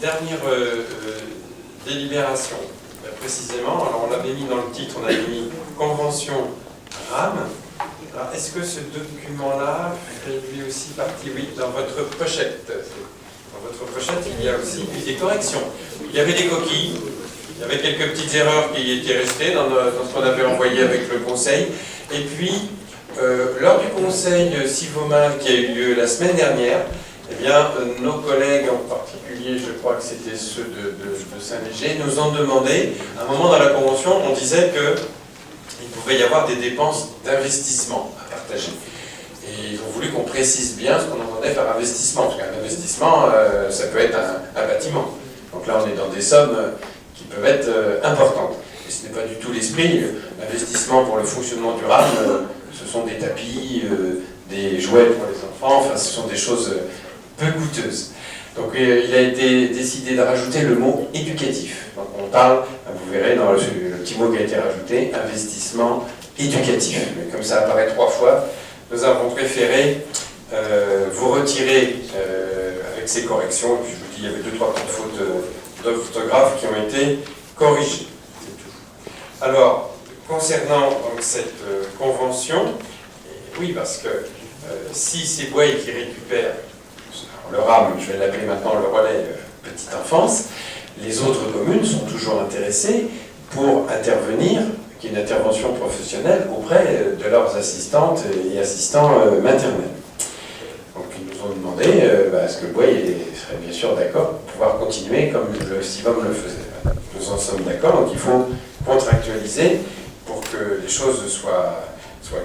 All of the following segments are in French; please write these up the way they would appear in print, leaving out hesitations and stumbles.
dernière délibération, précisément, alors on l'avait mis dans le titre, on avait mis convention RAM. Alors est-ce que ce document-là fait lui aussi partie, oui, dans votre pochette? Dans votre pochette, il y a aussi des corrections. Il y avait des coquilles, il y avait quelques petites erreurs qui étaient restées dans ce qu'on avait envoyé avec le conseil. Et puis, lors du conseil Sivomal qui a eu lieu la semaine dernière, eh bien, nos collègues, en particulier, je crois que c'était ceux de Saint-Léger, nous ont demandé, à un moment dans la convention, on disait qu'il pouvait y avoir des dépenses d'investissement à partager. Et ils ont voulu qu'on précise bien ce qu'on entendait par investissement, parce qu'un investissement, ça peut être un bâtiment. Donc là, on est dans des sommes qui peuvent être importantes. Et ce n'est pas du tout l'esprit. L'investissement pour le fonctionnement durable, ce sont des tapis, des jouets pour les enfants, enfin, ce sont des choses peu coûteuses. Donc il a été décidé de rajouter le mot éducatif. Donc on parle, vous verrez dans le petit mot qui a été rajouté, investissement éducatif. Mais comme ça apparaît 3 fois, nous avons préféré vous retirer avec ces corrections. Et puis je vous dis, il y avait 2-3 petites fautes d'orthographe qui ont été corrigées. Alors, concernant donc, cette convention, oui, parce que si c'est Bouaye qui récupère le RAM, je vais l'appeler maintenant le relais petite enfance, les autres communes sont toujours intéressées pour intervenir, qui est une intervention professionnelle auprès de leurs assistantes et assistants maternels. Donc ils nous ont demandé, est-ce que Bouaye serait bien sûr d'accord pour pouvoir continuer comme le Sivom le faisait. Nous en sommes d'accord, donc il faut contractualiser pour que les choses soient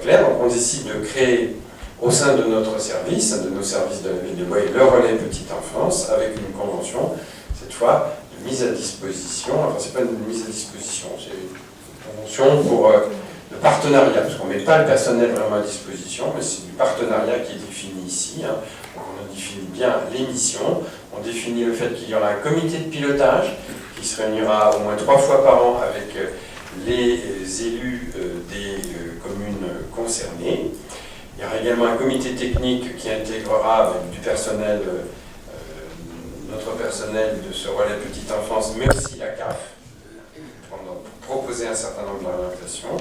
claires. Donc on décide de créer au sein de notre service, de nos services de la ville de Bouaye, le relais petite enfance avec une convention, cette fois de mise à disposition, enfin c'est pas une mise à disposition, c'est une convention pour le partenariat, parce qu'on ne met pas le personnel vraiment à disposition, mais c'est du partenariat qui est défini ici. Hein. Donc on définit bien les missions, on définit le fait qu'il y aura un comité de pilotage qui se réunira au moins 3 fois par an avec les élus des communes concernées. Il y aura également un comité technique qui intégrera avec du personnel, notre personnel de ce relais petite enfance, mais aussi la CAF, pour proposer un certain nombre d'orientations.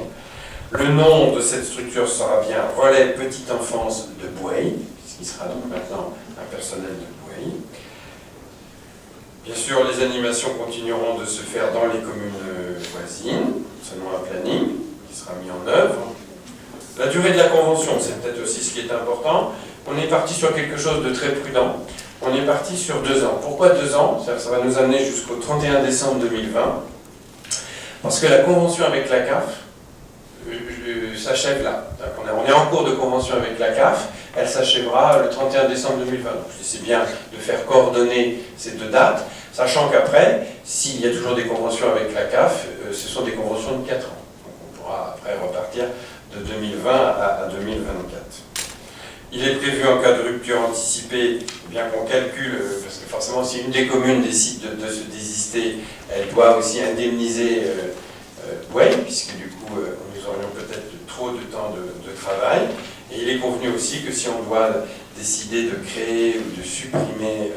Le nom de cette structure sera bien relais petite enfance de Bouaye, puisqu'il sera donc maintenant un personnel de Bouaye. Bien sûr, les animations continueront de se faire dans les communes voisines, selon un planning qui sera mis en œuvre. La durée de la convention, c'est peut-être aussi ce qui est important. On est parti sur quelque chose de très prudent. On est parti sur 2 ans. Pourquoi 2 ans? Ça va nous amener jusqu'au 31 décembre 2020. Parce que la convention avec la CAF s'achève là. On est en cours de convention avec la CAF. Elle s'achèvera le 31 décembre 2020. Donc c'est bien de faire coordonner ces 2 dates, sachant qu'après, s'il y a toujours des conventions avec la CAF, ce sont des conventions de 4 ans. Donc on pourra après repartir de 2020 à 2024. Il est prévu en cas de rupture anticipée, bien qu'on calcule, parce que forcément si une des communes décide de se désister, elle doit aussi indemniser Bouaye, puisque du coup nous aurions peut-être trop de temps de travail. Et il est convenu aussi que si on doit décider de créer ou de supprimer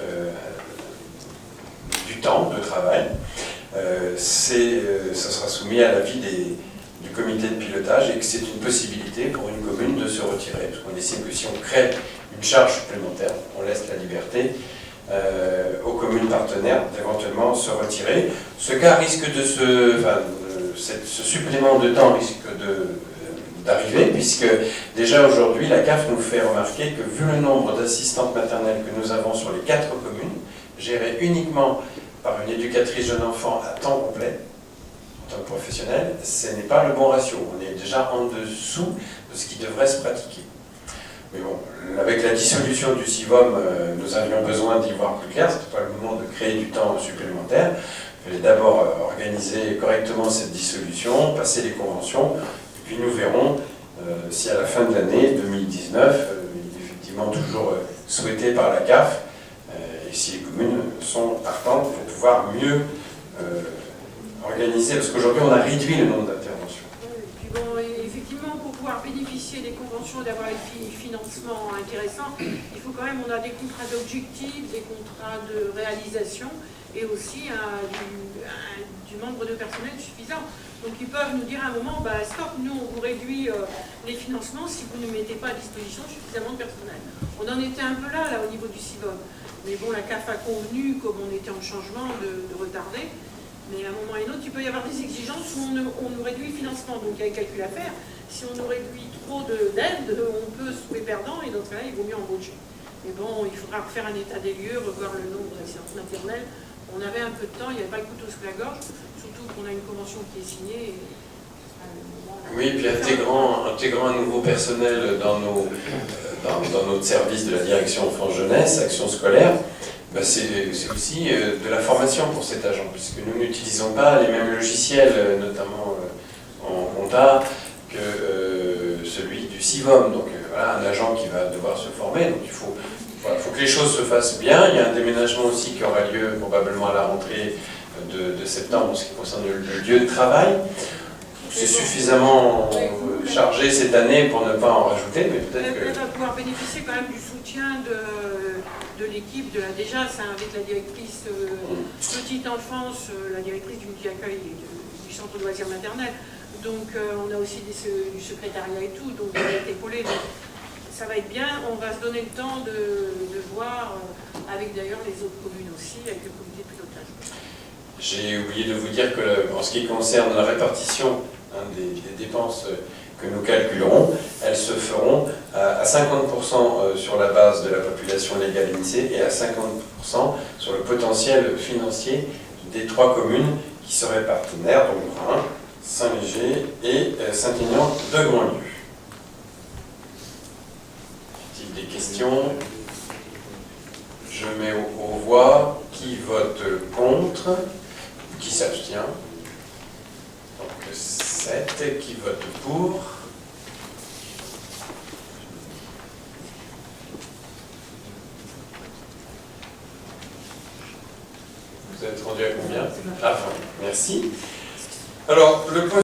du temps de travail, ça sera soumis à l'avis du comité de pilotage et que c'est une possibilité pour une commune de se retirer. Parce qu'on estime que si on crée une charge supplémentaire, on laisse la liberté aux communes partenaires d'éventuellement se retirer. Ce cas risque de ce supplément de temps risque d'arriver, puisque déjà aujourd'hui, la CAF nous fait remarquer que vu le nombre d'assistantes maternelles que nous avons sur les 4 communes, gérées uniquement par une éducatrice jeune enfant à temps complet, en tant que professionnel, ce n'est pas le bon ratio. On est déjà en dessous de ce qui devrait se pratiquer. Mais bon, avec la dissolution du Sivom, nous avions besoin d'y voir plus clair. Ce n'était pas le moment de créer du temps supplémentaire. Il fallait d'abord organiser correctement cette dissolution, passer les conventions, et puis nous verrons si à la fin de l'année 2019, il est effectivement toujours souhaité par la CAF, et si les communes sont partantes pour pouvoir mieux organiser, parce qu'aujourd'hui on a réduit le nombre d'interventions. Et puis bon, effectivement, pour pouvoir bénéficier des conventions, d'avoir des financements intéressants, il faut quand même, on a des contrats d'objectifs, des contrats de réalisation, et aussi du membre de personnel suffisant. Donc ils peuvent nous dire à un moment, bah, stop, nous on vous réduit les financements si vous ne mettez pas à disposition suffisamment de personnel. On en était un peu là au niveau du CIVOM. Mais bon, la CAF a convenu, comme on était en changement, de retarder. Mais à un moment et un autre, il peut y avoir des exigences où on nous réduit le financement. Donc il y a un calcul à faire. Si on nous réduit trop d'aide, on peut se trouver perdant et dans ce cas-là, il vaut mieux embaucher. Mais bon, il faudra refaire un état des lieux, revoir le nombre d'assistantes maternelles. On avait un peu de temps, il n'y avait pas le couteau sous la gorge, surtout qu'on a une convention qui est signée. Oui, puis intégrant un nouveau personnel dans notre service de la direction enfance-jeunesse, action scolaire, bah c'est aussi de la formation pour cet agent, puisque nous n'utilisons pas les mêmes logiciels, notamment en compta, que celui du CIVOM. Donc voilà, un agent qui va devoir se former, donc il faut que les choses se fassent bien. Il y a un déménagement aussi qui aura lieu probablement à la rentrée de septembre en ce qui concerne le lieu de travail. C'est suffisamment chargé cette année pour ne pas en rajouter, mais peut-être que... On va pouvoir bénéficier quand même du soutien de l'équipe, déjà, c'est avec la directrice petite enfance, la directrice du multi-accueil du centre de loisirs maternel. Donc on a aussi du secrétariat et tout, donc on va être épaulé. Ça va être bien, on va se donner le temps de voir, avec d'ailleurs les autres communes aussi, avec le comité de pilotage. J'ai oublié de vous dire que, en ce qui concerne la répartition des dépenses que nous calculerons, elles se feront à 50% sur la base de la population légale INSEE et à 50% sur le potentiel financier des 3 communes qui seraient partenaires, donc Brun, Saint-Léger et Saint-Aignan de Grandlieu. Des questions? Je mets aux voix qui vote contre, qui s'abstient. Donc 7 qui vote pour. Vous êtes rendu à combien? Ah, merci. Alors, le point